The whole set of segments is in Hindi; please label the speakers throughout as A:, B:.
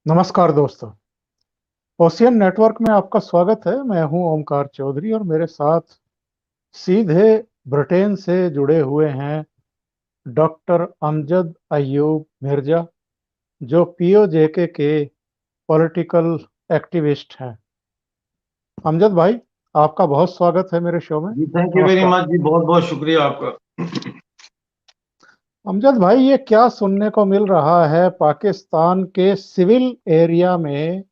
A: नमस्कार दोस्तों। ओशियन नेटवर्क में आपका स्वागत है। मैं हूं ओमकार चौधरी और मेरे साथ सीधे ब्रिटेन से जुड़े हुए हैं डॉक्टर अमजद अयूब मिर्जा, जो पीओजेके के पॉलिटिकल एक्टिविस्ट हैं। अमजद भाई, आपका बहुत स्वागत है मेरे शो में।
B: जी, थैंक यू वेरी
A: नमस्कार।
B: मच जी। बहुत बहुत शुक्रिया आपका।
A: अमजद भाई, ये क्या सुनने को मिल रहा है? पाकिस्तान के सिविल एरिया में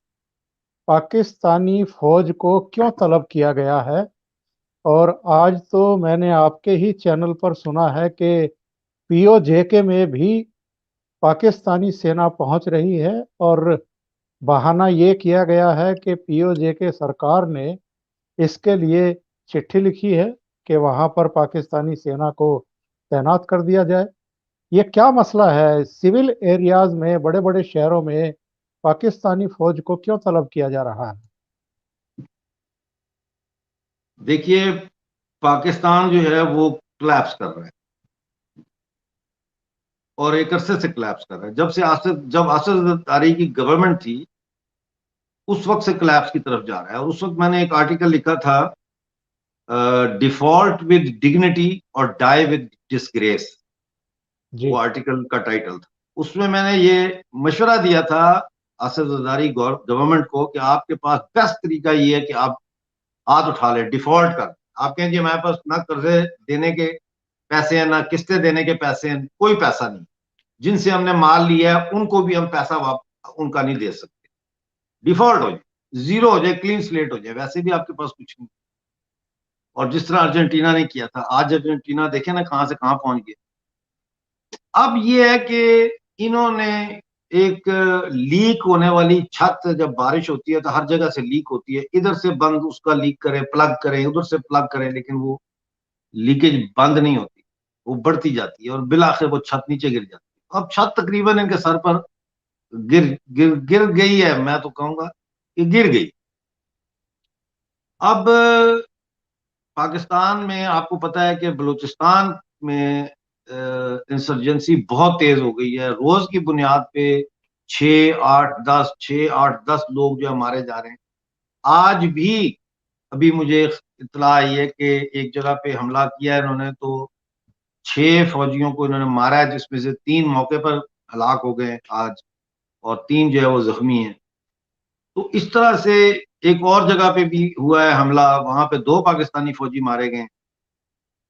A: पाकिस्तानी फौज को क्यों तलब किया गया है? और आज तो मैंने आपके ही चैनल पर सुना है कि पीओजेके में भी पाकिस्तानी सेना पहुंच रही है, और बहाना ये किया गया है कि पीओजेके सरकार ने इसके लिए चिट्ठी लिखी है कि वहां पर पाकिस्तानी सेना को तैनात कर दिया जाए। ये क्या मसला है? सिविल एरियाज में, बड़े बड़े शहरों में पाकिस्तानी फौज को क्यों तलब किया जा रहा है?
B: देखिए, पाकिस्तान जो है वो क्लैप्स कर रहा है और एक अरसे से क्लैप्स कर रहा है। जब असद जरदारी की गवर्नमेंट थी उस वक्त से क्लैप्स की तरफ जा रहा है। और उस वक्त मैंने एक आर्टिकल लिखा था, डिफॉल्ट विद डिग्निटी और डाई विद डिसग्रेस। वो
A: जी।
B: आर्टिकल का टाइटल था। उसमें मैंने ये मशवरा दिया था असद जरदारी गवर्नमेंट को कि आपके पास बेस्ट तरीका ये है कि आप हाथ उठा ले, डिफॉल्ट कर। आप कहें जी हमारे पास ना कर्जे देने के पैसे हैं, ना किस्तें देने के पैसे हैं, कोई पैसा नहीं। जिनसे हमने माल लिया है उनको भी हम पैसा उनका नहीं दे सकते। डिफॉल्ट हो जाए, जीरो हो जाए, क्लीन स्लेट हो जाए, वैसे भी आपके पास कुछ नहीं। और जिस तरह अर्जेंटीना ने किया था, आज अर्जेंटीना देखे ना कहां से कहां पहुंच गया। अब ये है कि इन्होंने एक लीक होने वाली छत, जब बारिश होती है तो हर जगह से लीक होती है, इधर से बंद उसका लीक करें, प्लग करें, उधर से प्लग करें, लेकिन वो लीकेज बंद नहीं होती। वो बढ़ती जाती है और बिलाखिर वो छत नीचे गिर जाती है। अब छत तकरीबन इनके सर पर गिर गिर गिर गई है। मैं तो कहूंगा कि गिर गई। अब पाकिस्तान में आपको पता है कि बलूचिस्तान में इंसर्जेंसी बहुत तेज हो गई है। रोज की बुनियाद पे 6 8 10 लोग जो मारे जा रहे हैं। आज भी अभी मुझे इत्तला आई है कि एक जगह पे हमला किया है इन्होंने, तो 6 फौजियों को इन्होंने मारा है, जिसमें से 3 मौके पर हलाक हो गए आज, और 3 जो है वो जख्मी है। तो इस तरह से एक और जगह पे भी हुआ है हमला, वहां पे 2 पाकिस्तानी फौजी मारे गए।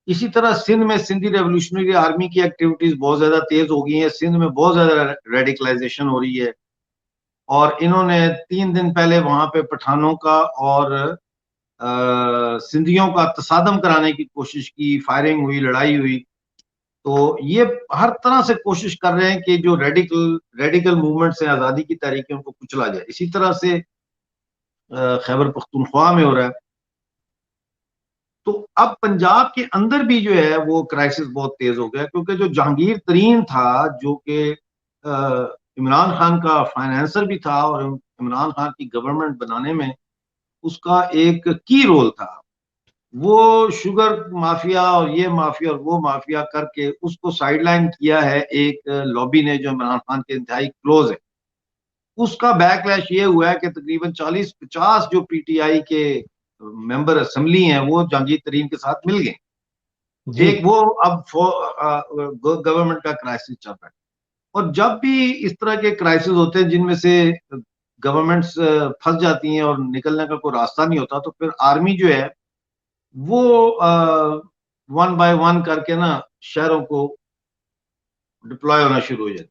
B: इसी तरह सिंध में सिंधी रेवोल्यूशनरी आर्मी की एक्टिविटीज बहुत ज्यादा तेज हो गई हैं। सिंध में बहुत ज्यादा रेडिकलाइजेशन हो रही है। और इन्होंने 3 दिन पहले वहां पे पठानों का और सिंधियों का तसादम कराने की कोशिश की, फायरिंग हुई, लड़ाई हुई। तो ये हर तरह से कोशिश कर रहे हैं कि जो रेडिकल रेडिकल मूवमेंट से आजादी की तहरीक है उनको कुचला जाए। इसी तरह से खैबर पख्तूनख्वा में हो रहा है। तो अब पंजाब के अंदर भी जो है वो क्राइसिस बहुत तेज हो गया, क्योंकि जो जहांगीर तरीन था, जो कि इमरान खान का फाइनेंसर भी था और इमरान खान की गवर्नमेंट बनाने में उसका एक की रोल था, वो शुगर माफिया और ये माफिया और वो माफिया करके उसको साइडलाइन किया है एक लॉबी ने, जो इमरान खान के इंतहाई क्लोज है। उसका बैकलैश ये हुआ है कि तकरीबन 40-50 जो पीटीआई के मेंबर असेंबली हैं वो जहांगीर तरीन के साथ मिल गए।
A: जी।
B: एक वो अब गवर्नमेंट का क्राइसिस चल रहा है। और जब भी इस तरह के क्राइसिस होते हैं जिनमें से गवर्नमेंट्स फंस जाती हैं और निकलने का कोई रास्ता नहीं होता, तो फिर आर्मी जो है वो वन बाय वन करके ना शहरों को डिप्लॉय होना शुरू हो जाता है।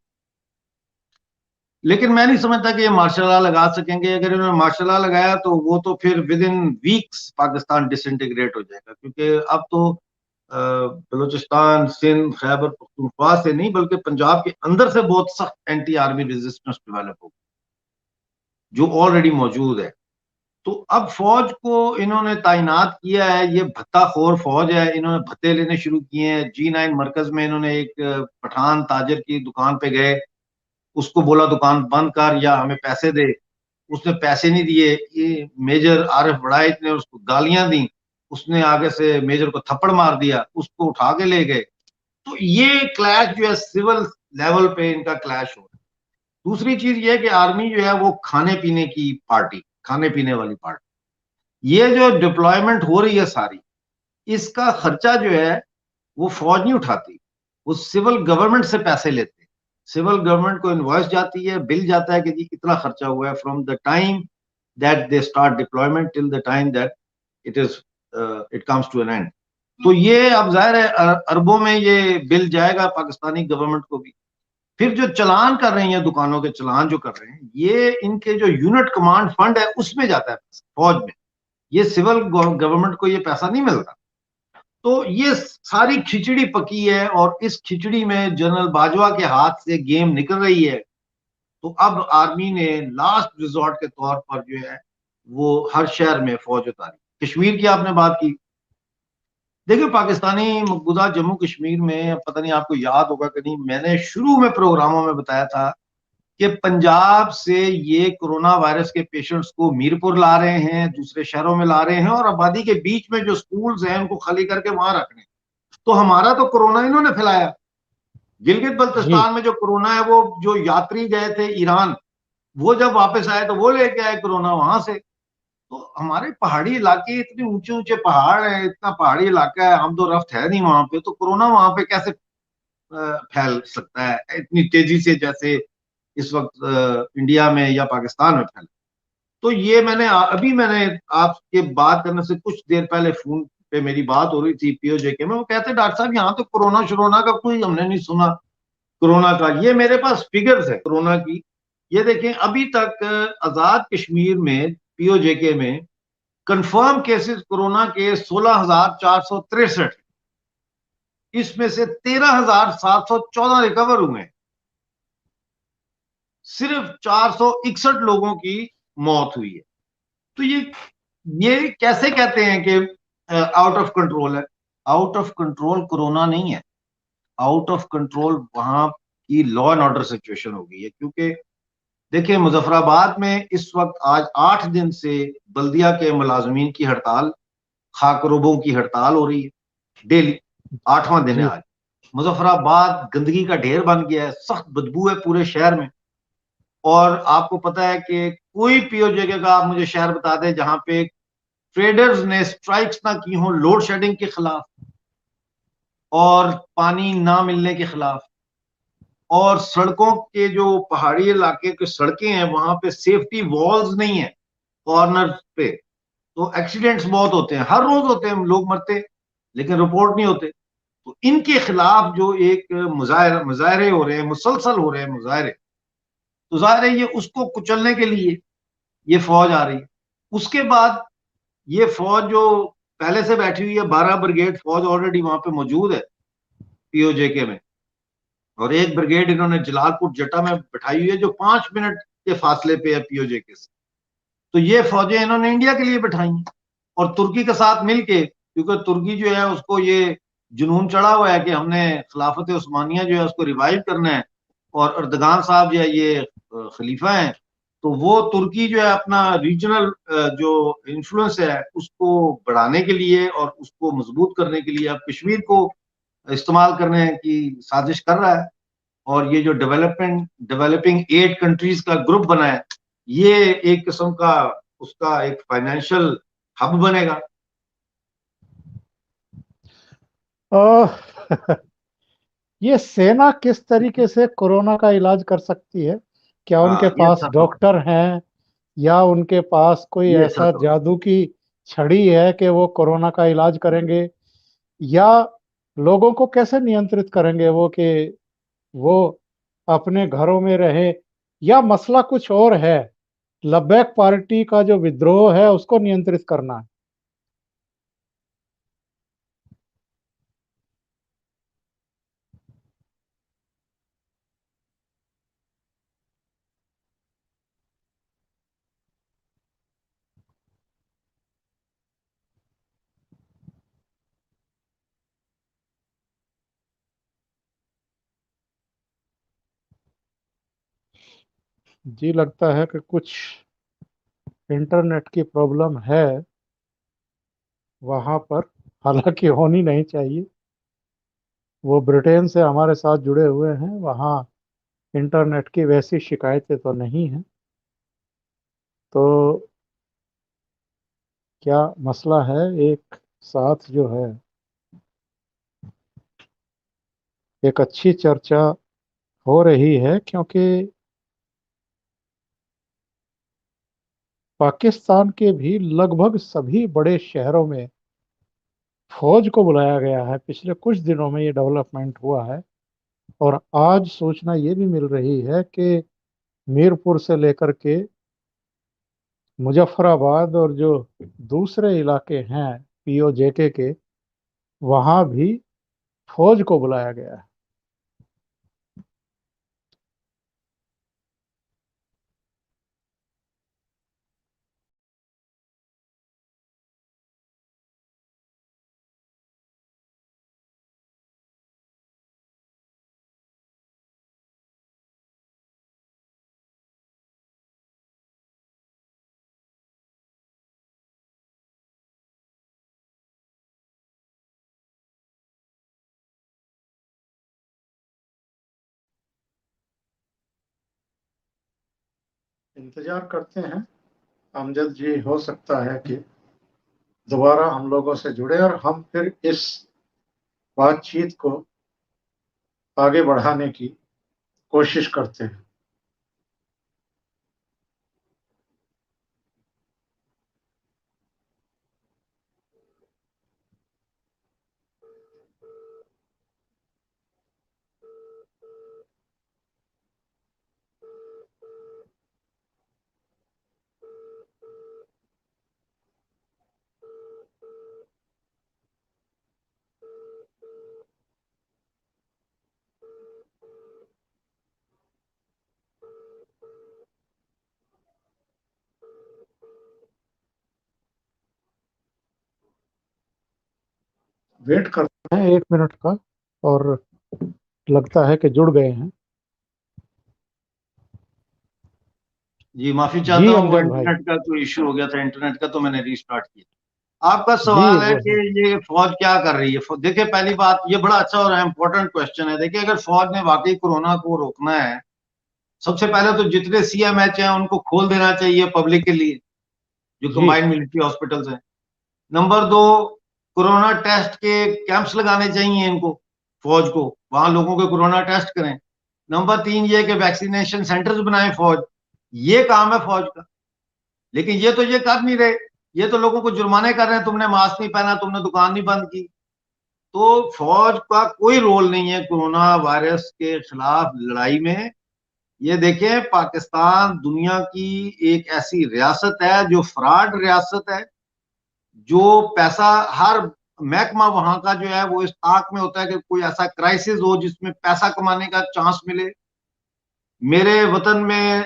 B: लेकिन मैं नहीं समझता कि ये मार्शल लॉ लगा सकेंगे। अगर इन्होंने मार्शल लॉ लगाया तो वो तो फिर with in weeks Pakistan disintegrate हो जाएगा, क्योंकि अब तो बलूचिस्तान, सिंध, खैबर पख्तूनख्वा से नहीं बल्कि पंजाब के अंदर से बहुत सख्त एंटी आर्मी रेजिस्टेंस डेवलप हो, जो ऑलरेडी मौजूद है। तो अब फौज को इन्होंने तैनात किया है। ये भत्ताखोर फौज है। इन्होंने भत्ते लेने शुरू किए हैं। G9 मरकज में इन्होंने एक पठान ताजर की दुकान पे गए, उसको बोला दुकान बंद कर या हमें पैसे दे। उसने पैसे नहीं दिए। ये मेजर आरिफ बड़ाइच ने उसको गालियां दी। उसने आगे से मेजर को थप्पड़ मार दिया, उसको उठा के ले गए। तो ये क्लैश जो है सिविल लेवल पे इनका क्लैश हो रहा है। दूसरी चीज ये है कि आर्मी जो है वो खाने पीने की पार्टी, खाने पीने वाली पार्टी। ये जो डिप्लॉयमेंट हो रही है सारी, इसका खर्चा जो है वो फौज नहीं उठाती, वो सिविल गवर्नमेंट से पैसे लेते हैं। सिविल गवर्नमेंट को इनवॉइस जाती है, बिल जाता है कि जी इतना खर्चा हुआ है, from the time that they start deployment till the time that it is it comes to an end. तो ये अब जाहिर है अरबों में ये बिल जाएगा पाकिस्तानी गवर्नमेंट को भी। फिर जो चलान कर रही हैं, दुकानों के चलान जो कर रहे हैं, ये इनके जो यूनिट कमांड फंड है उसमें जाता है पैसा, फौज में। ये सिविल गवर्नमेंट को ये पैसा नहीं मिलता। तो ये सारी खिचड़ी पकी है, और इस खिचड़ी में जनरल बाजवा के हाथ से गेम निकल रही है। तो अब आर्मी ने लास्ट रिजॉर्ट के तौर पर जो है वो हर शहर में फौज उतारी। कश्मीर की आपने बात की, देखिए पाकिस्तानी मकबूजा जम्मू कश्मीर में, पता नहीं आपको याद होगा कि नहीं, मैंने शुरू में प्रोग्रामों में बताया था कि पंजाब से ये कोरोना वायरस के पेशेंट्स को मीरपुर ला रहे हैं, दूसरे शहरों में ला रहे हैं, और आबादी के बीच में जो स्कूल्स हैं उनको खाली करके वहां रख रहे हैं। तो हमारा तो कोरोना इन्होंने फैलाया। गिलगित
A: जी।
B: बल्तिस्तान में जो कोरोना है, वो जो यात्री गए थे ईरान, वो जब वापस आए तो वो लेके आए कोरोना वहां से। तो हमारे पहाड़ी इलाके, इतने ऊंचे ऊंचे पहाड़ है, इतना पहाड़ी इलाका है, हम तो रफ्त है नहीं वहां पे, तो कोरोना वहां पे कैसे फैल सकता है इतनी तेजी से, जैसे इस वक्त इंडिया में या पाकिस्तान में फैला। तो ये मैंने आपके बात करने से कुछ देर पहले फोन पे मेरी बात हो रही थी पीओजे के में, वो कहते डॉक्टर साहब यहाँ तो कोरोना शोरोना का कोई हमने नहीं सुना। कोरोना का ये मेरे पास फिगर्स है कोरोना की। ये देखें, अभी तक आजाद कश्मीर में पीओजे के में कंफर्म केसेस कोरोना के 16,463, इसमें से 13,714 रिकवर हुए हैं। सिर्फ 461 लोगों की मौत हुई है। तो ये कैसे कहते हैं कि आउट ऑफ कंट्रोल है? आउट ऑफ कंट्रोल कोरोना नहीं है, आउट ऑफ कंट्रोल वहां की लॉ एंड ऑर्डर सिचुएशन हो गई है। क्योंकि देखिए मुजफ्फराबाद में इस वक्त आज 8 दिन से बल्दिया के मुलाजमीन की हड़ताल, खाकरोबों की हड़ताल हो रही है डेली। 8वां दिन है
A: जी।
B: आज। मुजफ्फराबाद गंदगी का ढेर बन गया है, सख्त बदबू है पूरे शहर में। और आपको पता है कि कोई पीओजे का आप मुझे शहर बता दें जहां पे ट्रेडर्स ने स्ट्राइक्स ना की हो लोड शेडिंग के खिलाफ, और पानी ना मिलने के खिलाफ, और सड़कों के जो पहाड़ी इलाके की सड़कें हैं वहां पे सेफ्टी वॉल्स नहीं है कॉर्नर पे। तो एक्सीडेंट्स बहुत होते हैं, हर रोज होते हैं, लोग मरते, लेकिन रिपोर्ट नहीं होते। तो इनके खिलाफ जो एक मुजाहरे हो रहे हैं, मुसलसल हो रहे हैं मुजाहरे, तो जाहिर है ये उसको कुचलने के लिए ये फौज आ रही है। उसके बाद ये फौज जो पहले से बैठी हुई है, 12 ब्रिगेड फौज ऑलरेडी वहां पे मौजूद है पीओजे के में, और एक ब्रिगेड इन्होंने जलालपुर जटा में बैठाई हुई है जो 5 मिनट के फासले पे है पीओजे के से। तो ये फौजें इन्होंने इंडिया के लिए बैठाई हैं, और तुर्की के साथ मिलके, क्योंकि तुर्की जो है उसको ये जुनून चढ़ा हुआ है कि हमने खिलाफत उस्मानिया जो है उसको रिवाइव करना है, और अर्दगान साहब जो है ये खलीफा हैं। तो वो तुर्की जो है अपना रीजनल जो इन्फ्लुएंस है उसको बढ़ाने के लिए और उसको मजबूत करने के लिए अब कश्मीर को इस्तेमाल करने की साजिश कर रहा है। और ये जो डेवलपिंग 8 कंट्रीज का ग्रुप बना है, ये एक किस्म का उसका एक फाइनेंशियल हब बनेगा।
A: अ, ये सेना किस तरीके से कोरोना का इलाज कर सकती है? क्या
B: हाँ,
A: उनके
B: ये
A: पास
B: अच्छा सवाल।
A: डॉक्टर हैं, या उनके पास कोई
B: ये अच्छा
A: ऐसा
B: सवाल।
A: जादू की छड़ी है कि वो कोरोना का इलाज करेंगे? या लोगों को कैसे नियंत्रित करेंगे वो कि वो अपने घरों में रहे? या मसला कुछ और है, लब्बैक पार्टी का जो विद्रोह है उसको नियंत्रित करना है? जी, लगता है कि कुछ इंटरनेट की प्रॉब्लम है वहां पर, हालांकि होनी नहीं चाहिए। वो ब्रिटेन से हमारे साथ जुड़े हुए हैं, वहाँ इंटरनेट की वैसी शिकायतें तो नहीं हैं। तो क्या मसला है, एक साथ जो है एक अच्छी चर्चा हो रही है, क्योंकि पाकिस्तान के भी लगभग सभी बड़े शहरों में फौज को बुलाया गया है। पिछले कुछ दिनों में ये डेवलपमेंट हुआ है। और आज सूचना ये भी मिल रही है कि मीरपुर से लेकर के मुजफ्फराबाद और जो दूसरे इलाके हैं पीओजेके के, वहां भी फौज को बुलाया गया है। इंतजार करते हैं, अमजद जी, हो सकता है कि दोबारा हम लोगों से जुड़े और हम फिर इस बातचीत को आगे बढ़ाने की कोशिश करते हैं। वेट करते हैं 1 मिनट का, और लगता है कि जुड़ गए हैं।
B: जी माफी
A: जी
B: चाहता हूँ, वो
A: अमजद भाई।
B: इंटरनेट का तो इश्यू हो गया था इंटरनेट का, तो मैंने रीस्टार्ट किया। आपका
A: जी
B: सवाल है
A: वो
B: कि ये फौज क्या कर रही है। देखिए, पहली बात, ये बड़ा अच्छा और इम्पोर्टेंट क्वेश्चन है। देखिए, अगर फौज ने वाकई कोरोना को रोकना है, सबसे पहले तो जितने सीएमएच हैं उनको खोल देना चाहिए पब्लिक के लिए, जो
A: जी
B: कंबाइंड मिलिट्री हॉस्पिटल्स हैं। नंबर दो, कोरोना टेस्ट के कैंप्स लगाने चाहिए इनको, फौज को, वहां लोगों के कोरोना टेस्ट करें। नंबर तीन ये कि वैक्सीनेशन सेंटर्स बनाए फौज। ये काम है फौज का। लेकिन ये कर नहीं रहे। ये तो लोगों को जुर्माने कर रहे हैं, तुमने मास्क नहीं पहना, तुमने दुकान नहीं बंद की। तो फौज का कोई रोल नहीं है कोरोना वायरस के खिलाफ लड़ाई में। ये देखें, पाकिस्तान दुनिया की एक ऐसी रियासत है जो फ्रॉड रियासत है, जो पैसा, हर महकमा वहां का जो है वो इस ताक में होता है कि कोई ऐसा क्राइसिस हो जिसमें पैसा कमाने का चांस मिले। मेरे वतन में,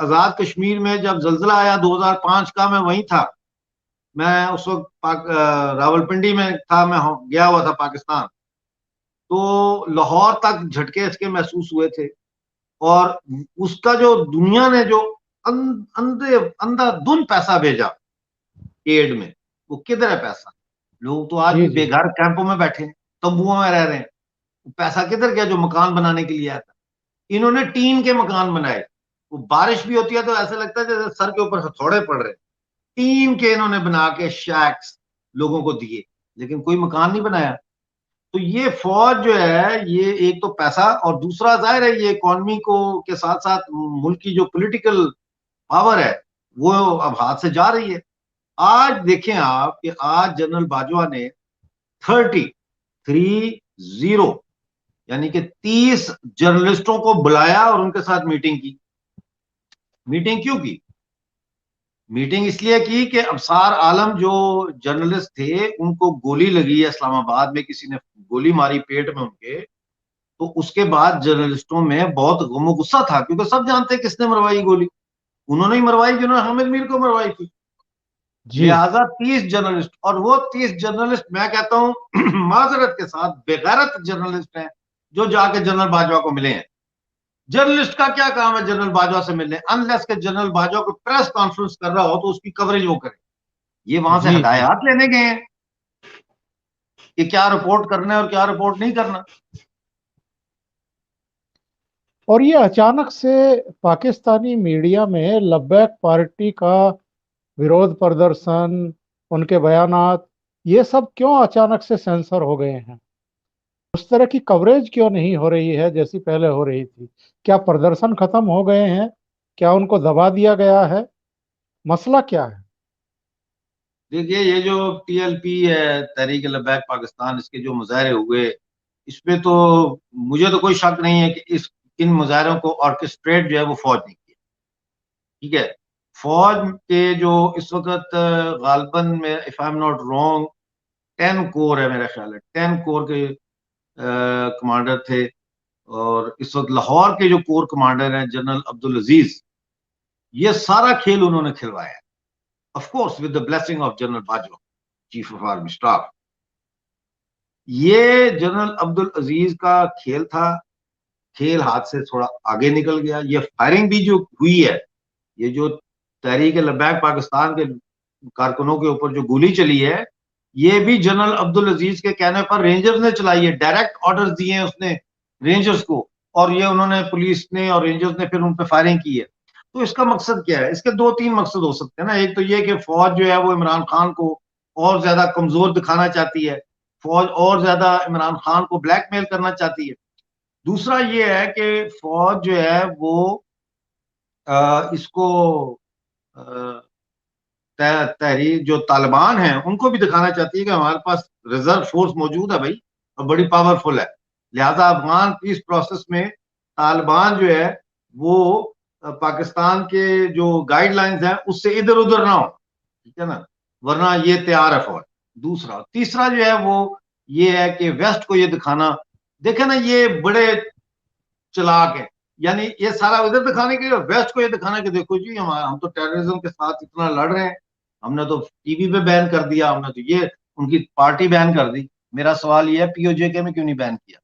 B: आजाद कश्मीर में, जब जल्जला आया 2005 का, मैं वहीं था। मैं उस वक्त रावलपिंडी में था, मैं गया हुआ था पाकिस्तान। तो लाहौर तक झटके इसके महसूस हुए थे। और उसका जो दुनिया ने जो अंधे अंधाधुंध पैसा भेजा एड में, वो किधर है पैसा। लोग तो आज
A: जी
B: भी
A: जी।
B: बेघर कैंपों में बैठे हैं, तंबुओं में रह रहे हैं। वो पैसा किधर गया जो मकान बनाने के लिए आया था। इन्होंने टीन के मकान बनाए। वो बारिश भी होती है तो ऐसा लगता है जैसे सर के ऊपर हथौड़े पड़ रहे हैं। टीन के इन्होंने बना के शैक्स लोगों को दिए, लेकिन कोई मकान नहीं बनाया। तो ये फौज जो है, ये एक तो पैसा, और दूसरा जाहिर है ये इकोनॉमी को के साथ साथ मुल्क की जो पॉलिटिकल पावर है वो अब हाथ से जा रही है। आज देखें आप कि आज जनरल बाजवा ने 30 यानी कि 30 जर्नलिस्टों को बुलाया और उनके साथ मीटिंग की। मीटिंग क्यों की? मीटिंग इसलिए की कि अबसार आलम जो जर्नलिस्ट थे, उनको गोली लगी है इस्लामाबाद में, किसी ने गोली मारी पेट में उनके। तो उसके बाद जर्नलिस्टों में बहुत गम गुस्सा था, क्योंकि सब जानते हैं किसने मरवाई गोली। उन्होंने ही मरवाई जिन्होंने हामिद मीर को मरवाई थी।
A: जी
B: लिहाजा 30 जर्नलिस्ट, और वो 30 जर्नलिस्ट मैं कहता हूं माजरत के साथ बेगैरत जर्नलिस्ट हैं, जो जाके जनरल बाजवा को मिले हैं। जर्नलिस्ट का क्या काम है जनरल बाजवा से मिलने, अनलेस के जनरल बाजवा को प्रेस कॉन्फ्रेंस कर रहा हो तो उसकी कवरेज वो करे। ये वहां से
A: जी जी।
B: हदायत लेने गए हैं कि क्या रिपोर्ट करना है और क्या रिपोर्ट नहीं करना।
A: और ये अचानक से पाकिस्तानी मीडिया में लब्बैक पार्टी का विरोध प्रदर्शन, उनके बयानात, ये सब क्यों अचानक से सेंसर हो गए हैं? उस तरह की कवरेज क्यों नहीं हो रही है जैसी पहले हो रही थी? क्या प्रदर्शन खत्म हो गए हैं? क्या उनको दबा दिया गया है? मसला क्या है?
B: देखिए, ये जो टीएलपी है, तहरीक लब्बैक पाकिस्तान, इसके जो मुजाहरे हुए, इसमें तो मुझे तो कोई शक नहीं है कि इस इन मुजाहरों को ऑर्केस्ट्रेट जो है वो फौज ने किया। ठीक है। फौज के जो इस वक्त गालबन में, if I am not wrong, 10 core है, मेरा ख्याल है 10 कोर के कमांडर थे। और इस वक्त लाहौर के जो कोर कमांडर हैं, जनरल अब्दुल अजीज, ये सारा खेल उन्होंने खिलवाया, of course with the blessing of general Bajwa, chief of army staff. ये जनरल अब्दुल अजीज का खेल था। खेल हाथ से थोड़ा आगे निकल गया। ये फायरिंग भी जो हुई है, ये जो तहरीक लब्बैक पाकिस्तान के कारकुनों के ऊपर जो गोली चली है, ये भी जनरल अब्दुल अजीज के कहने पर रेंजर्स ने चलाई है। डायरेक्ट ऑर्डर्स दिए हैं उसने रेंजर्स को, और ये उन्होंने, पुलिस ने और रेंजर्स ने फिर उन पर फायरिंग की है। तो इसका मकसद क्या है? इसके दो तीन मकसद हो सकते हैं ना। एक तो ये कि फौज जो है वो इमरान खान को और ज्यादा कमजोर दिखाना चाहती है, फौज और ज्यादा इमरान खान को ब्लैकमेल करना चाहती है। दूसरा ये है कि फौज जो है वो इसको तहरीर जो तालिबान है उनको भी दिखाना चाहती है कि हमारे पास रिजर्व फोर्स मौजूद है भाई, और बड़ी पावरफुल है। लिहाजा अफगान पीस प्रोसेस में तालिबान जो है वो पाकिस्तान के जो गाइडलाइंस हैं उससे इधर उधर ना हो। ठीक है ना, वरना ये तैयार है फौज। दूसरा, तीसरा जो है वो ये है कि वेस्ट को ये दिखाना, देखे ना, ये बड़े चालाक है। यानी ये सारा इधर दिखाने के लिए, वेस्ट को ये दिखाना कि देखो जी, हम तो टेररिज्म के साथ इतना लड़ रहे हैं, हमने तो टीवी पे बैन कर दिया, हमने तो ये उनकी पार्टी बैन कर दी। मेरा सवाल ये है, पीओजे में क्यों नहीं बैन किया?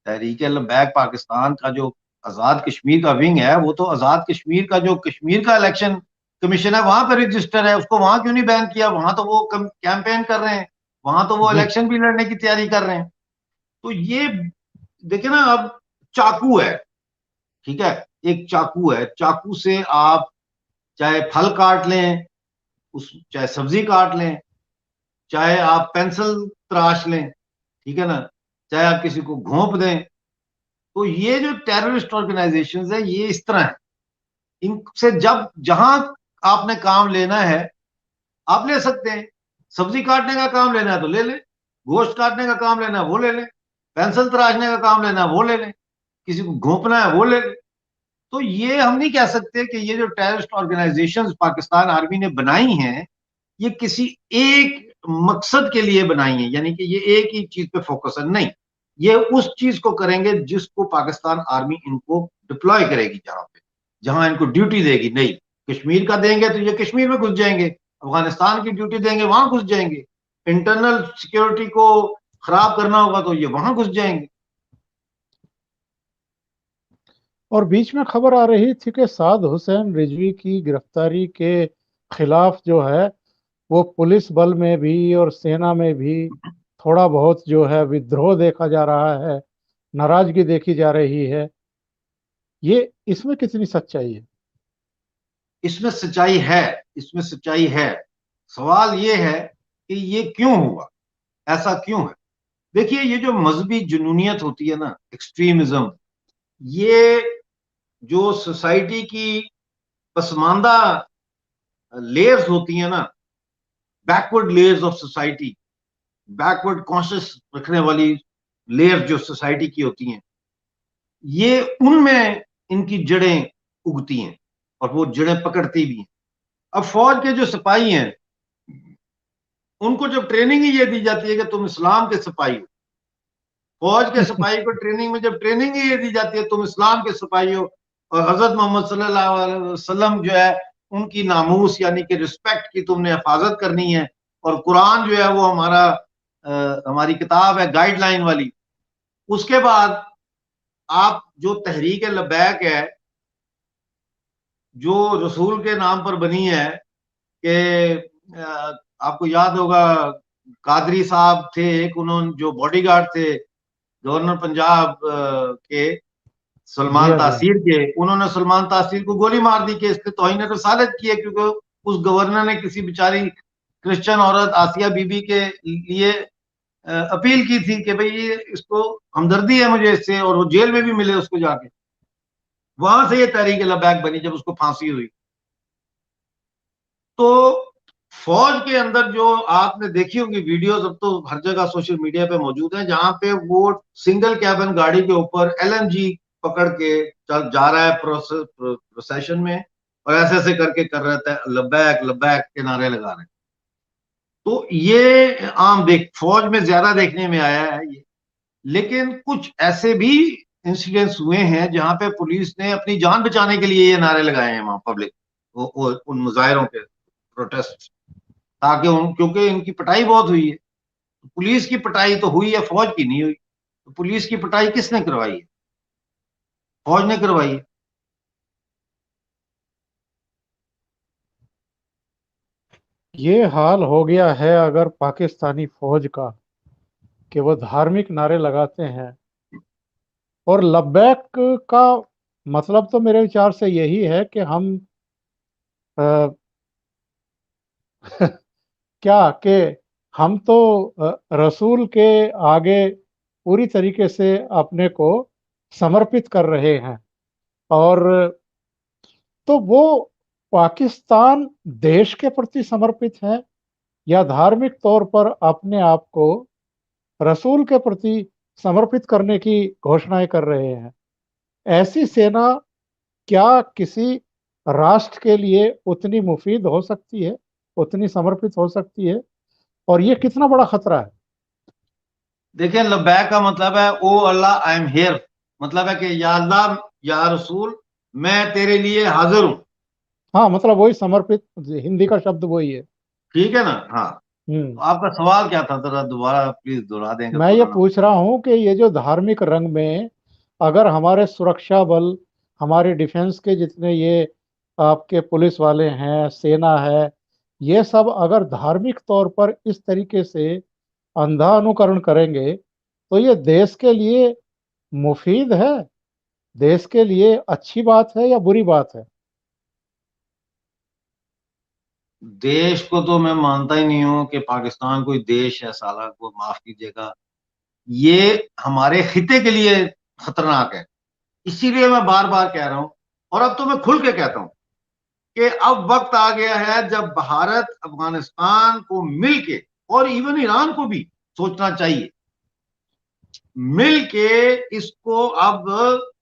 B: तहरीक बैक पाकिस्तान का जो आजाद कश्मीर का विंग है, वो तो आजाद कश्मीर का जो कश्मीर का इलेक्शन कमीशन है वहां पर रजिस्टर है, उसको वहां क्यों नहीं बैन किया? वहां तो वो कैंपेन कर रहे हैं, वहां तो वो
A: जी।
B: इलेक्शन भी लड़ने की तैयारी कर रहे हैं। तो ये देखिए ना, अब चाकू है। ठीक है, एक चाकू है, चाकू से आप चाहे फल काट लें, उस चाहे सब्जी काट लें, चाहे आप पेंसिल तराश लें, ठीक है ना, चाहे आप किसी को घोंप दें। तो ये जो टेररिस्ट ऑर्गेनाइजेशंस है ये इस तरह है। इनसे जब जहां आपने काम लेना है आप ले सकते हैं। सब्जी काटने का काम लेना है तो ले लें, गोश्त काटने का काम लेना है वो ले लें, पेंसिल तराशने का काम लेना है वो ले लें, किसी को घोंपना है वो ले लें। तो ये हम नहीं कह सकते कि ये जो टेररिस्ट ऑर्गेनाइजेशंस पाकिस्तान आर्मी ने बनाई हैं, ये किसी एक मकसद के लिए बनाई है, यानी कि ये एक ही चीज पे फोकस है, नहीं। ये उस चीज को करेंगे जिसको पाकिस्तान आर्मी इनको डिप्लॉय करेगी, जहां पे जहां इनको ड्यूटी देगी। नहीं, कश्मीर का देंगे तो ये कश्मीर में घुस जाएंगे, अफगानिस्तान की ड्यूटी देंगे वहां घुस जाएंगे, इंटरनल सिक्योरिटी को खराब करना होगा तो ये वहां घुस जाएंगे।
A: और बीच में खबर आ रही थी कि साद हुसैन रिजवी की गिरफ्तारी के खिलाफ जो है वो पुलिस बल में भी और सेना में भी थोड़ा बहुत जो है विद्रोह देखा जा रहा है, नाराजगी देखी जा रही है। ये इसमें कितनी सच्चाई है?
B: इसमें सच्चाई है, इसमें सच्चाई है। सवाल ये है कि ये क्यों हुआ, ऐसा क्यों है? देखिए, ये जो मजहबी जुनूनियत होती है ना, एक्सट्रीमिज्म, ये जो सोसाइटी की पसमानदा लेयर्स होती है ना, backward layers of society, backward conscious रखने वाली लेयर्स जो सोसाइटी की होती हैं, ये उनमें इनकी जड़ें उगती हैं और वो जड़ें पकड़ती भी हैं। अब फौज के जो सिपाही हैं उनको जब ट्रेनिंग ही ये दी जाती है कि तुम इस्लाम के सिपाही हो, फौज के सिपाही को ट्रेनिंग में जब ट्रेनिंग ही ये दी जाती है तुम इस्लाम के सिपाही हो, और हजरत मोहम्मद सल्लल्लाहु अलैहि वसल्लम जो है उनकी नामूस यानी कि रिस्पेक्ट की तुमने हिफाजत करनी है, और कुरान जो है वो हमारी किताब है गाइडलाइन वाली। उसके बाद आप जो तहरीक लब्बैक है, जो रसूल के नाम पर बनी है, कि आपको याद होगा कादरी साहब थे एक, उन्होंने जो बॉडीगार्ड थे गवर्नर पंजाब के, सलमान
A: जी हाँ, जी हाँ।
B: तासीर के, उन्होंने सलमान तासीर को गोली मार दी कि इसने तौहीन रसालत की है, क्योंकि उस गवर्नर ने किसी बेचारी क्रिश्चियन औरत आसिया बीबी के लिए अपील की थी कि भाई ये इसको हमदर्दी है मुझे इससे, और वो जेल में भी मिले उसको जाके। वहां से ये तहरीक लबैक बनी जब उसको फांसी हुई। तो फौज के अंदर जो आपने देखी होंगी वीडियोस, अब तो हर जगह सोशल मीडिया पे मौजूद है, जहां पे वो सिंगल कैबिन गाड़ी के ऊपर एलएमजी पकड़ के चल जा रहा है प्रोसेशन में, और ऐसे ऐसे करके कर रहा था, लब्बैक लब्बैक के नारे लगा रहे हैं। तो ये आम देख फौज में ज्यादा देखने में आया है ये। लेकिन कुछ ऐसे भी इंसिडेंट्स हुए हैं जहां पे पुलिस ने अपनी जान बचाने के लिए ये नारे लगाए हैं वहां पब्लिक, उन मुजाहिरों के प्रोटेस्ट, ताकि क्योंकि इनकी पिटाई बहुत हुई है। पुलिस की पिटाई तो हुई है, फौज की नहीं हुई। तो पुलिस की पिटाई किसने करवाई है? फौज ने करवाई है।
A: ये हाल हो गया है अगर पाकिस्तानी फौज का कि वो धार्मिक नारे लगाते हैं। और लब्बैक का मतलब तो मेरे विचार से यही है कि हम अ, क्या कि हम तो रसूल के आगे पूरी तरीके से अपने को समर्पित कर रहे हैं। और तो वो पाकिस्तान देश के प्रति समर्पित है या धार्मिक तौर पर अपने आप को रसूल के प्रति समर्पित करने की घोषणाएं कर रहे हैं। ऐसी सेना क्या किसी राष्ट्र के लिए उतनी मुफीद हो सकती है, उतनी समर्पित हो सकती है? और ये कितना बड़ा खतरा है।
B: देखिए, लब्बैक का मतलब है ओ अल्लाह आई एम हेयर, मतलब है कि या अल्लाह या रसूल, मैं तेरे लिए हाजिर हूं।
A: हाँ, मतलब वही समर्पित, हिंदी का शब्द वही है।
B: ठीक है ना? हाँ।
A: हम्म।
B: तो आपका सवाल क्या था, जरा दोबारा प्लीज दोहरा दें अगर
A: मैं ये
B: पुराना।
A: पूछ रहा हूं कि ये जो धार्मिक रंग में अगर हमारे सुरक्षा बल, हमारे डिफेंस के जितने ये आपके पुलिस वाले हैं, सेना है, ये सब अगर धार्मिक तौर पर इस तरीके से अंधा अनुकरण करेंगे तो ये देश के लिए मुफीद है, देश के लिए अच्छी बात है या बुरी बात है?
B: देश को तो मैं मानता ही नहीं हूं कि पाकिस्तान कोई देश है साला, को माफ कीजिएगा। ये हमारे खिते के लिए खतरनाक है। इसीलिए मैं बार बार कह रहा हूं, और अब तो मैं खुल के कहता हूं कि अब वक्त आ गया है जब भारत अफगानिस्तान को मिलके, और इवन ईरान को भी सोचना चाहिए, मिलके इसको अब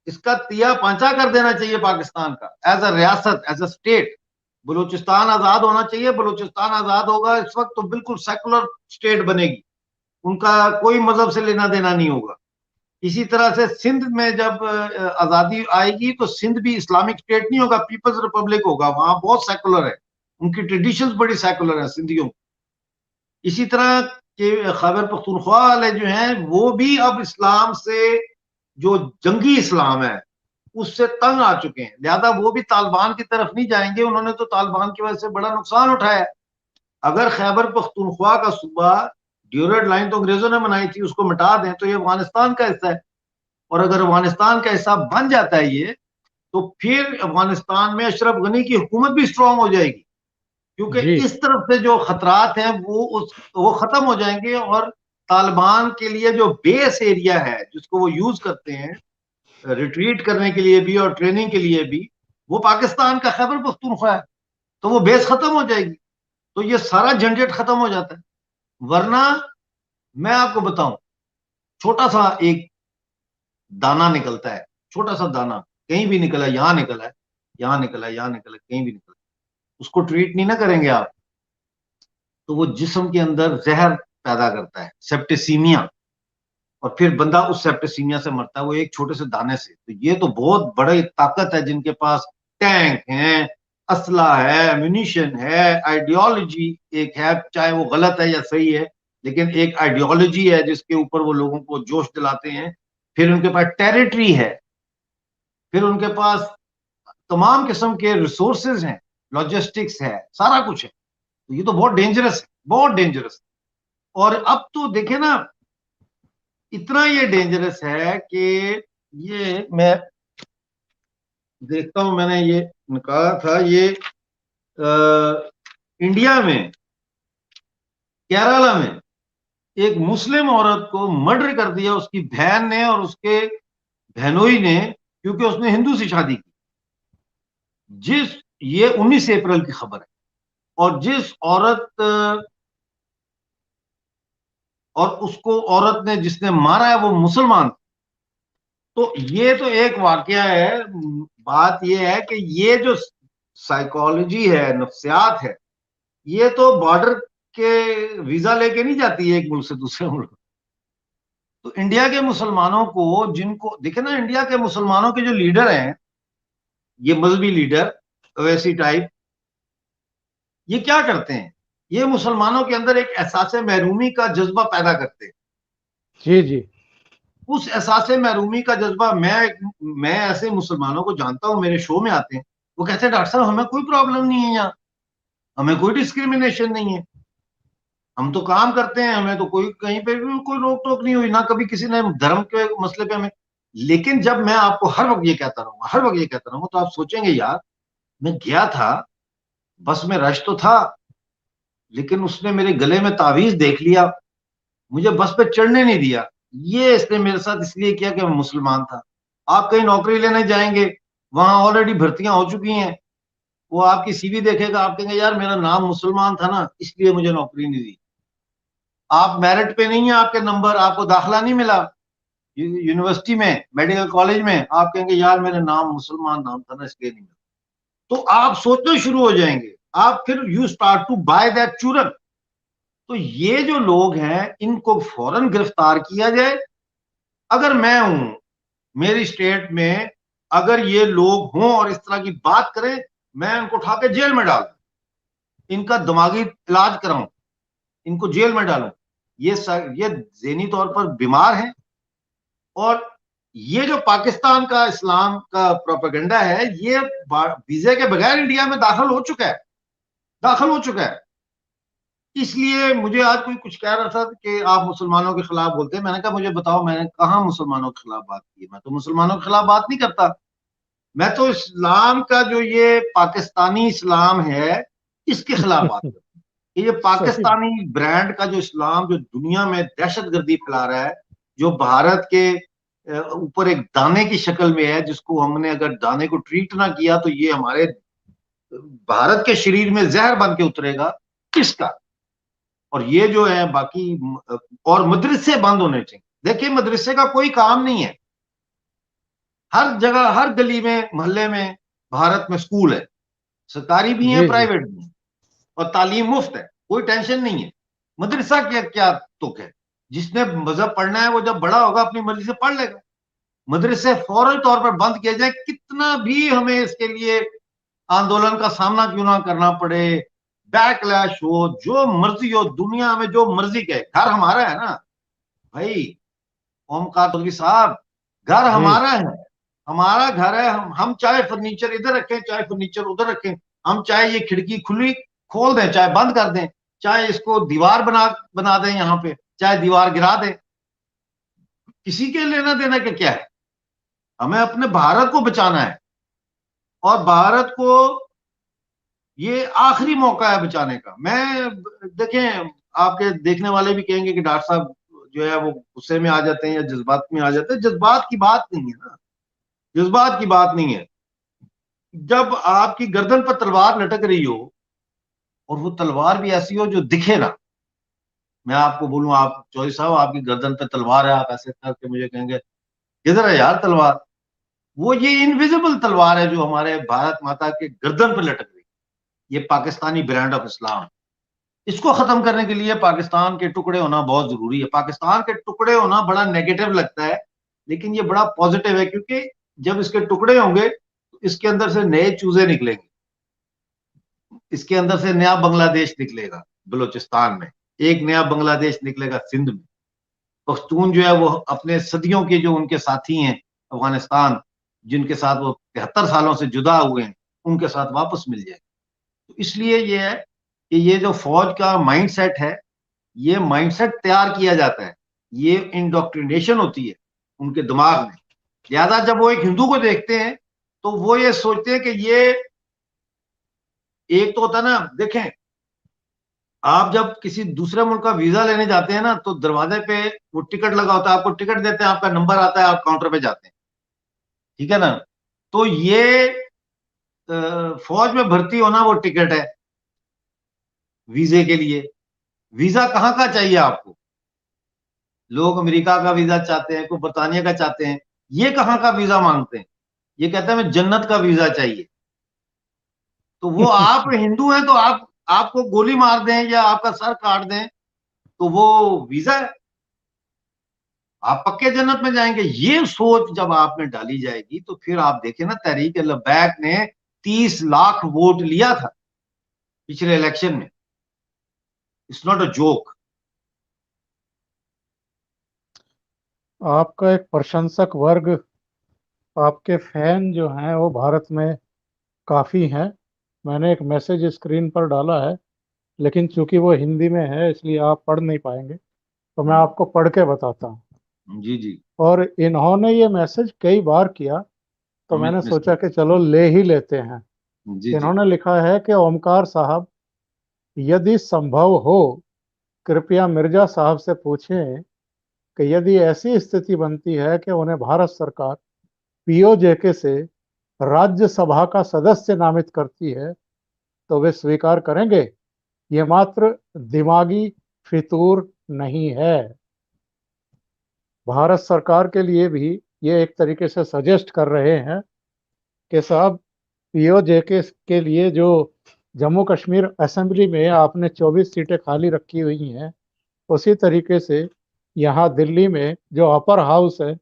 B: इसका तिया पांचा कर देना चाहिए पाकिस्तान का, एज अ रियासत, एज अ स्टेट। बलूचिस्तान आजाद होना चाहिए। बलूचिस्तान आजाद होगा इस वक्त तो बिल्कुल सेकुलर स्टेट बनेगी, उनका कोई मजहब से लेना देना नहीं होगा। इसी तरह से सिंध में जब आजादी आएगी तो सिंध भी इस्लामिक स्टेट नहीं होगा, पीपल्स रिपब्लिक होगा। वहां बहुत सेकुलर है, उनकी ट्रेडिशंस बड़ी सेकुलर है सिंधियों। इसी तरह के खैबर पख्तूनख्वा वाले जो हैं वो भी अब इस्लाम से, जो जंगी इस्लाम है, उससे तंग आ चुके हैं, लिहाजा वो भी तालिबान की तरफ नहीं जाएंगे। उन्होंने तो तालिबान की वजह से बड़ा नुकसान उठाया। अगर खैबर पख्तूनख्वा का सूबा, ड्यूरेड लाइन तो अंग्रेजों ने बनाई थी, उसको मिटा दें तो ये अफगानिस्तान का हिस्सा है। और अगर अफगानिस्तान का हिस्सा बन जाता है ये, तो फिर अफगानिस्तान में अशरफ गनी की हुकूमत भी स्ट्रांग हो जाएगी, क्योंकि
A: जी।
B: इस तरफ से जो खतरात हैं वो खत्म हो जाएंगे। और तालिबान के लिए जो बेस एरिया है जिसको वो यूज करते हैं रिट्रीट करने के लिए भी और ट्रेनिंग के लिए भी, वो पाकिस्तान का खैबर पख्तूनख्वा है। तो वो बेस खत्म हो जाएगी, तो ये सारा झंझट खत्म हो जाता है। वरना मैं आपको बताऊं, छोटा सा एक दाना निकलता है, छोटा सा दाना, कहीं भी निकला, यहां निकला है, यहां निकला है, यहां निकला है, कहीं भी निकला, उसको ट्रीट नहीं ना करेंगे आप, तो वो जिस्म के अंदर जहर पैदा करता है, सेप्टिसीमिया। और फिर बंदा उस सेप्टिसीमिया से मरता है, वो एक छोटे से दाने से। तो ये तो बहुत बड़ी ताकत है जिनके पास टैंक है, असला है, म्यूनिशन है, आइडियोलॉजी एक है, चाहे वो गलत है या सही है, लेकिन एक आइडियोलॉजी है जिसके ऊपर वो लोगों को जोश दिलाते हैं। फिर उनके पास टेरिटरी है, फिर उनके पास तमाम किस्म के रिसोर्सेज हैं, लॉजिस्टिक्स है, सारा कुछ है। तो ये तो बहुत डेंजरस है, बहुत डेंजरस है। और अब तो देखे ना, इतना ये डेंजरस है कि ये मैं देखता हूं, मैंने ये कहा था ये इंडिया में, केरला में एक मुस्लिम औरत को मर्डर कर दिया उसकी बहन ने और उसके बहनोई ने, क्योंकि उसने हिंदू से शादी की। जिस ये 19 अप्रैल की खबर है। और जिस औरत और उसको औरत ने जिसने मारा है वो मुसलमान। तो ये तो एक वाकया है। बात ये है कि ये जो साइकोलॉजी है, नफ्सियात है, ये तो बॉर्डर के वीजा लेके नहीं जाती है एक मुल्क से दूसरे मुल्क। तो इंडिया के मुसलमानों को, जिनको देखे ना, इंडिया के मुसलमानों के जो लीडर हैं, ये मजहबी लीडर वैसी टाइप, ये क्या करते हैं, ये मुसलमानों के अंदर एक एहसास महरूमी का जज्बा पैदा करते हैं।
A: जी जी।
B: उस एहसास महरूमी का जज्बा, मैं ऐसे मुसलमानों को जानता हूं, मेरे शो में आते हैं, वो कहते हैं डॉक्टर साहब हमें कोई प्रॉब्लम नहीं है यहाँ, हमें कोई डिस्क्रिमिनेशन नहीं है, हम तो काम करते हैं, हमें तो कोई कहीं पे भी कोई रोक टोक नहीं हुई ना, कभी किसी ने धर्म के मसले पे हमें। लेकिन जब मैं आपको हर वक्त ये कहता रहूंगा, हर वक्त ये कहता रहूंगा, तो आप सोचेंगे यार, मैं गया था, बस में रश तो था, लेकिन उसने मेरे गले में तावीज देख लिया, मुझे बस पे चढ़ने नहीं दिया। ये इसने मेरे साथ इसलिए किया कि मैं मुसलमान था। आप कहीं नौकरी लेने जाएंगे, वहां ऑलरेडी भर्तियां हो चुकी हैं, वो आपकी सीवी देखेगा, आप कहेंगे यार मेरा नाम मुसलमान था ना, इसलिए मुझे नौकरी नहीं दी। आप मेरिट पे नहीं है, आपके नंबर, आपको दाखिला नहीं मिला यूनिवर्सिटी में, मेडिकल कॉलेज में, आप कहेंगे यार मेरा नाम मुसलमान नाम था ना, इसलिए नहीं मिला। तो आप सोचना शुरू हो जाएंगे, आप फिर you start to buy that चूरन। तो ये जो लोग हैं, इनको फौरन गिरफ्तार किया जाए। अगर मैं हूं, मेरी स्टेट में अगर ये लोग हों और इस तरह की बात करें, मैं उनको उठा के जेल में डाल दूं, इनका दिमागी इलाज कराऊं, इनको जेल में डालूं। ये ज़हनी तौर पर बीमार हैं। और ये जो पाकिस्तान का इस्लाम का प्रोपेगेंडा है, ये वीजे के बगैर इंडिया में दाखिल हो चुका है, दाखिल हो चुका है। इसलिए मुझे आज कोई कुछ कह रहा था कि आप मुसलमानों के खिलाफ बोलते हैं, मैंने कहा मुझे बताओ मैंने कहा मुसलमानों के खिलाफ बात की है? मैं तो मुसलमानों के खिलाफ बात नहीं करता। मैं तो इस्लाम का जो ये पाकिस्तानी इस्लाम है, इसके खिलाफ बात करता हूं कि ये
A: सही।
B: पाकिस्तानी ब्रांड का जो इस्लाम जो दुनिया में दहशतगर्दी फैला रहा है, जो भारत के ऊपर एक दाने की शक्ल में है, जिसको हमने अगर दाने को ट्रीट ना किया तो ये हमारे भारत के शरीर में जहर बन के उतरेगा, किसका। और ये जो है बाकी, और मदरसे बंद होने चाहिए। देखिए मदरसे का कोई काम नहीं है, हर जगह हर गली में मोहल्ले में भारत में स्कूल है, सरकारी भी है
A: जी जी।
B: प्राइवेट भी है, और तालीम मुफ्त है, कोई टेंशन नहीं है। मदरसा क्या क्या तुक है, जिसने मजहब पढ़ना है वो जब बड़ा होगा अपनी मर्जी से पढ़ लेगा। मदरसे फौरन तौर पर बंद किए जाए, कितना भी हमें इसके लिए आंदोलन का सामना क्यों ना करना पड़े, बैकलैश हो, जो मर्जी हो, दुनिया में जो मर्जी कहे, घर हमारा है ना भाई। ओमकार चौधरी साहब, घर
A: जी।
B: हमारा है, हमारा घर है। हम चाहे फर्नीचर इधर रखें, चाहे फर्नीचर उधर रखें, हम चाहे ये खिड़की खुली खोल दें, चाहे बंद कर दें, चाहे इसको दीवार बना बना दें यहाँ पे, चाहे दीवार गिरा दें, किसी के लेना देना के क्या है। हमें अपने भारत को बचाना है, और भारत को ये आखिरी मौका है बचाने का। मैं देखें, आपके देखने वाले भी कहेंगे कि डॉक्टर साहब जो है वो गुस्से में आ जाते हैं या जज्बात में आ जाते हैं। जज्बात की बात नहीं है ना, जज्बात की बात नहीं है। जब आपकी गर्दन पर तलवार लटक रही हो, और वो तलवार भी ऐसी हो जो दिखे ना, मैं आपको बोलूं, आप चौधरी साहब आपकी गर्दन पे तलवार है, आप ऐसे करके मुझे कहेंगे किधर है यार तलवार, वो ये इनविजिबल तलवार है जो हमारे भारत माता के गर्दन पर लटक रही है। ये पाकिस्तानी ब्रांड ऑफ इस्लाम, इसको खत्म करने के लिए पाकिस्तान के टुकड़े होना बहुत जरूरी है। पाकिस्तान के टुकड़े होना बड़ा नेगेटिव लगता है, लेकिन ये बड़ा पॉजिटिव है, क्योंकि जब इसके टुकड़े होंगे तो इसके अंदर से नए चूजे निकलेंगे, इसके अंदर से नया बांग्लादेश निकलेगा, बलूचिस्तान में एक नया बांग्लादेश निकलेगा, सिंध में पख्तून जो है वो अपने सदियों के जो उनके साथी हैं अफगानिस्तान, जिनके साथ वो 73 सालों से जुदा हुए हैं, उनके साथ वापस मिल जाए। तो इसलिए ये है कि ये जो फौज का माइंडसेट है, ये माइंडसेट तैयार किया जाता है, ये इंडोक्ट्रिनेशन होती है उनके दिमाग में। लिहाजा जब वो एक हिंदू को देखते हैं तो वो ये सोचते हैं कि ये, एक तो होता है ना, देखें, आप जब किसी दूसरे मुल्क का वीजा लेने जाते हैं ना, तो दरवाजे पे वो टिकट लगा होता है, आपको टिकट देते हैं, आपका नंबर आता है, आप काउंटर पे जाते हैं, ठीक है ना। तो ये फौज में भर्ती होना वो टिकट है वीजे के लिए। वीजा कहाँ का चाहिए आपको? लोग अमेरिका का वीजा चाहते हैं, कोई बरतानिया का चाहते हैं, ये कहाँ का वीजा मांगते हैं? ये कहते हैं हमें जन्नत का वीजा चाहिए। तो वो, आप हिंदू हैं तो आप, आपको गोली मार दें या आपका सर काट दें तो वो वीजा है, आप पक्के जन्नत में जाएंगे। ये सोच जब आप में डाली जाएगी तो फिर आप देखें ना, तहरीक लबैक ने 30 लाख वोट लिया था पिछले इलेक्शन में। It's not a joke.
A: आपका एक प्रशंसक वर्ग, आपके फैन जो हैं वो भारत में काफ़ी हैं। मैंने एक मैसेज स्क्रीन पर डाला है, लेकिन चूंकि वो हिंदी में है इसलिए आप पढ़ नहीं पाएंगे, तो मैं आपको पढ़ के बताता हूँ।
B: जी जी।
A: और इन्होंने ये मैसेज कई बार किया, तो
B: अमित
A: मैंने
B: मिश्रा।
A: सोचा कि चलो ले ही लेते हैं।
B: जी जी।
A: इन्होंने लिखा है कि ओमकार साहब, यदि संभव हो कृपया मिर्जा साहब से पूछें कि यदि ऐसी स्थिति बनती है कि उन्हें भारत सरकार पीओजेके से राज्यसभा का सदस्य नामित करती है तो वे स्वीकार करेंगे। ये मात्र दिमागी फितूर नहीं है। भारत सरकार के लिए भी ये एक तरीके से सजेस्ट कर रहे हैं कि साहब, पीओजेके के लिए जो जम्मू कश्मीर असेंबली में आपने 24 सीटें खाली रखी हुई हैं, उसी तरीके से यहाँ दिल्ली में जो अपर हाउस है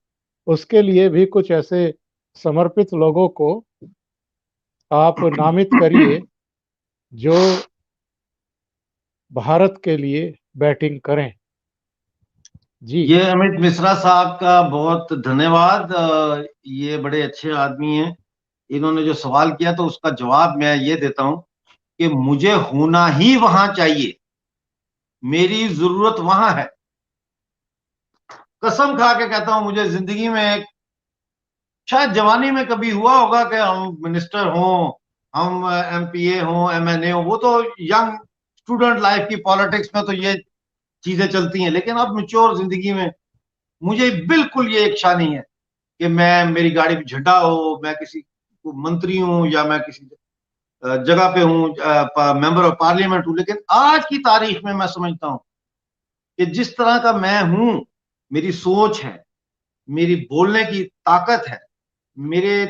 A: उसके लिए भी कुछ ऐसे समर्पित लोगों को आप नामित करिए जो भारत के लिए बैटिंग करें। जी।
B: ये अमित मिश्रा साहब का बहुत धन्यवाद। ये बड़े अच्छे आदमी हैं। इन्होंने जो सवाल किया तो उसका जवाब मैं ये देता हूं कि मुझे होना ही वहां चाहिए, मेरी जरूरत वहां है। कसम खा के कहता हूं, मुझे जिंदगी में, शायद जवानी में कभी हुआ होगा कि हम मिनिस्टर हों, हम एमपीए हों, एमएनए हो, वो तो यंग स्टूडेंट लाइफ की पॉलिटिक्स में तो ये चीजें चलती हैं, लेकिन अब मैच्योर जिंदगी में मुझे बिल्कुल ये इच्छा नहीं है कि मैं, मेरी गाड़ी पे झंडा हो, मैं किसी मंत्री हूं या मैं किसी जगह पे हूं, मेंबर ऑफ पार्लियामेंट हूं। लेकिन आज की तारीख में मैं समझता हूं कि जिस तरह का मैं हूं, मेरी सोच है, मेरी बोलने की ताकत है, मेरे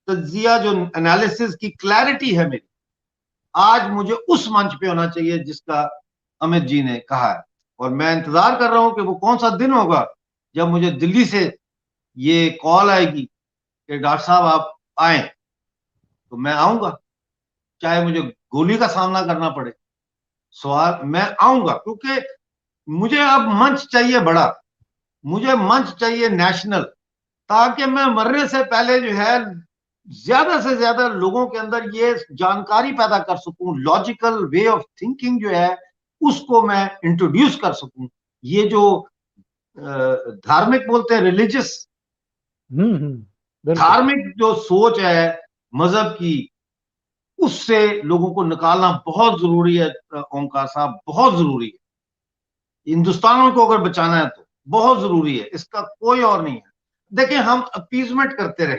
B: तज्जिया जो एनालिसिस की क्लैरिटी है मेरी, आज मुझे उस मंच पे होना चाहिए जिसका अमित जी ने कहा है। और मैं इंतजार कर रहा हूं कि वो कौन सा दिन होगा जब मुझे दिल्ली से ये कॉल आएगी कि डॉक्टर साहब आप आए, तो मैं आऊंगा, चाहे मुझे गोली का सामना करना पड़े। सवाल, मैं आऊंगा, क्योंकि मुझे अब मंच चाहिए बड़ा, मुझे मंच चाहिए नेशनल, ताकि मैं मरने से पहले जो है ज्यादा से ज्यादा लोगों के अंदर ये जानकारी पैदा कर सकूं, लॉजिकल वे ऑफ थिंकिंग जो है उसको मैं इंट्रोड्यूस कर सकूं। ये जो धार्मिक बोलते हैं, रिलीजियस,
A: बिल्कुल।
B: धार्मिक जो सोच है मजहब की, उससे लोगों को निकालना बहुत जरूरी है। ओंकार साहब, बहुत जरूरी है। हिंदुस्तान को अगर बचाना है तो बहुत जरूरी है, इसका कोई और नहीं है। देखिए, हम अपीजमेंट करते रहे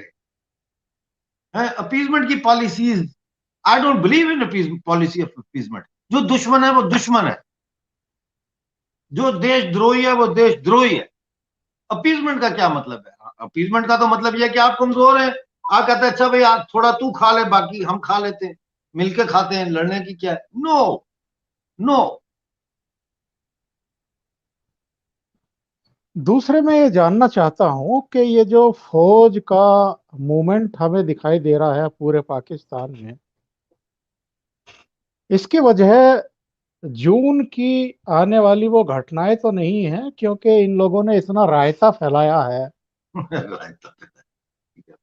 B: हैं, अपीजमेंट की policies, I don't believe in policy of appeasement. जो दुश्मन है वो दुश्मन है, जो देशद्रोही है वो देशद्रोही है। अपीजमेंट का क्या मतलब है? अपीजमेंट का तो मतलब यह है कि आप कमजोर हैं, आप कहते हैं अच्छा भाई आज थोड़ा तू खा ले, बाकी हम खा लेते हैं, मिलके खाते हैं, लड़ने की क्या है? No, no.
A: दूसरे मैं ये जानना चाहता हूँ कि ये जो फौज का मूवमेंट हमें दिखाई दे रहा है पूरे पाकिस्तान में, इसकी वजह जून की आने वाली वो घटनाएं तो नहीं है, क्योंकि इन लोगों ने इतना रायता फैलाया है।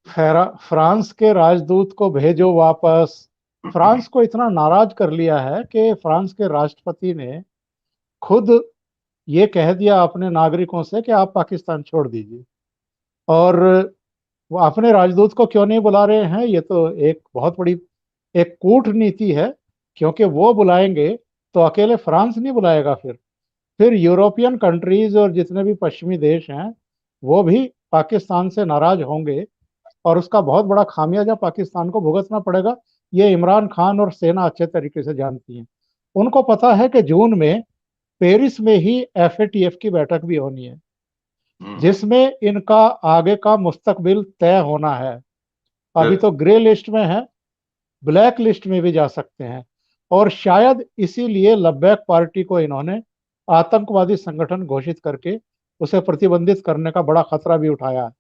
A: फ्रांस के राजदूत को भेजो वापस। फ्रांस को इतना नाराज कर लिया है कि फ्रांस के राष्ट्रपति ने खुद ये कह दिया अपने नागरिकों से कि आप पाकिस्तान छोड़ दीजिए। और वो अपने राजदूत को क्यों नहीं बुला रहे हैं, ये तो एक बहुत बड़ी एक कूटनीति है, क्योंकि वो बुलाएंगे तो अकेले फ्रांस नहीं बुलाएगा, फिर यूरोपियन कंट्रीज और जितने भी पश्चिमी देश हैं वो भी पाकिस्तान से नाराज होंगे, और उसका बहुत बड़ा खामियाजा पाकिस्तान को भुगतना पड़ेगा। ये इमरान खान और सेना अच्छे तरीके से जानती हैं। उनको पता है कि जून में पेरिस में ही एफएटीएफ की बैठक भी होनी है,
B: हम्म।
A: जिसमें इनका आगे का मुस्तकबिल तय होना है। अभी
B: फिर
A: तो ग्रे लिस्ट में है, ब्लैक लिस्ट में भी जा सकते हैं, और शायद इसीलिए लब्बैक पार्टी को इन्होंने आतंकवादी संगठन घोषित करके उसे प्रतिबंधित करने का बड़ा खतरा भी उठाया है।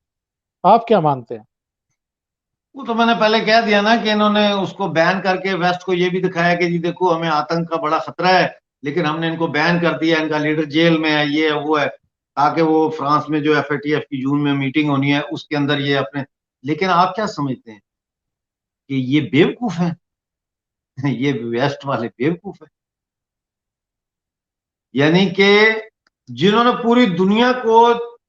A: आप क्या मानते हैं?
B: वो तो मैंने पहले कह दिया ना कि इन्होंने उसको बैन करके वेस्ट को ये भी दिखाया कि जी देखो हमें आतंक का बड़ा खतरा है, लेकिन हमने इनको बैन कर दिया, इनका लीडर जेल में है, ये है वो है, ताकि वो फ्रांस में जो एफएटीएफ की जून में मीटिंग होनी है उसके अंदर ये अपने। लेकिन आप क्या समझते हैं कि ये बेवकूफ है? ये वेस्ट वाले बेवकूफ है। यानी कि जिन्होंने पूरी दुनिया को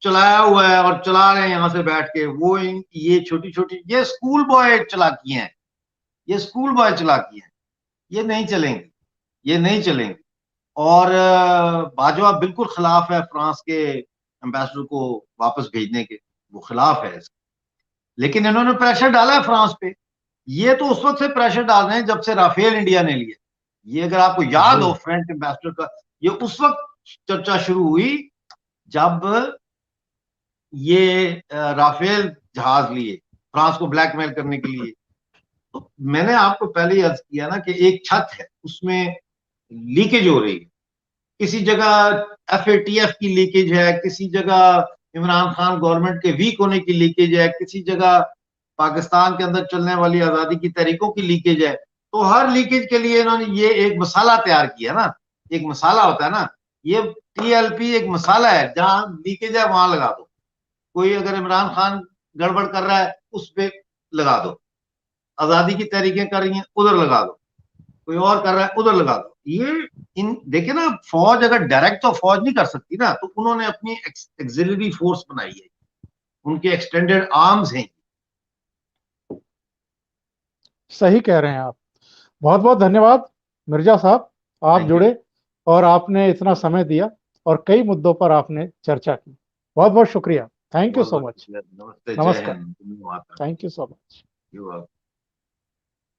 B: चलाया हुआ है और चला रहे हैं यहां से बैठ के, वो ये छोटी छोटी ये स्कूल बॉय चलाकियां हैं, ये स्कूल बॉय चलाकियां हैं। ये नहीं चलेंगी, ये नहीं चलेंगी। और बाजवा बिल्कुल खिलाफ है फ्रांस के एम्बेसडर को वापस भेजने के, वो खिलाफ है इसके। लेकिन इन्होंने प्रेशर डाला है फ्रांस पे। ये तो उस वक्त से प्रेशर डाल रहे हैं जब से राफेल इंडिया ने लिया। ये अगर आपको याद
A: जी।
B: हो फ्रेंच एम्बेसडर का, ये उस वक्त चर्चा शुरू हुई जब ये राफेल जहाज लिए फ्रांस को ब्लैकमेल करने के लिए। तो मैंने आपको पहले ही अर्ज किया ना कि एक छत है उसमें लीकेज हो रही है, किसी जगह एफएटीएफ की लीकेज है, किसी जगह इमरान खान गवर्नमेंट के वीक होने की लीकेज है, किसी जगह पाकिस्तान के अंदर चलने वाली आजादी की तहरीकों की लीकेज है। तो हर लीकेज के लिए इन्होंने ये एक मसाला तैयार किया ना, एक मसाला होता है ना, ये टीएलपी एक मसाला है, जहां लीकेज है वहां लगा दो। कोई अगर इमरान खान गड़बड़ कर रहा है उस पर लगा दो, आजादी की तहरीकें कर रही हैं उधर लगा दो, कोई और कर रहा है उधर लगा दो। ये इन देखिए ना, फौज अगर डायरेक्ट तो फौज नहीं कर सकती ना, तो उन्होंने अपनी एक्सिलरी फोर्स बनाई है, उनके एक्सटेंडेड आर्म्स हैं।
A: सही कह रहे हैं आप। बहुत बहुत धन्यवाद मिर्जा साहब, आप
B: थैंक यू।
A: जुड़े और आपने इतना समय दिया और कई मुद्दों पर आपने चर्चा की। बहुत बहुत शुक्रिया। थैंक यू
B: बहुत
A: सो
B: बहुत
A: मच।
B: शुक्रिया, नमस्ते, जय
A: नमस्कार।
B: हिंद, धन्यवाद।
A: Thank you so much.
B: You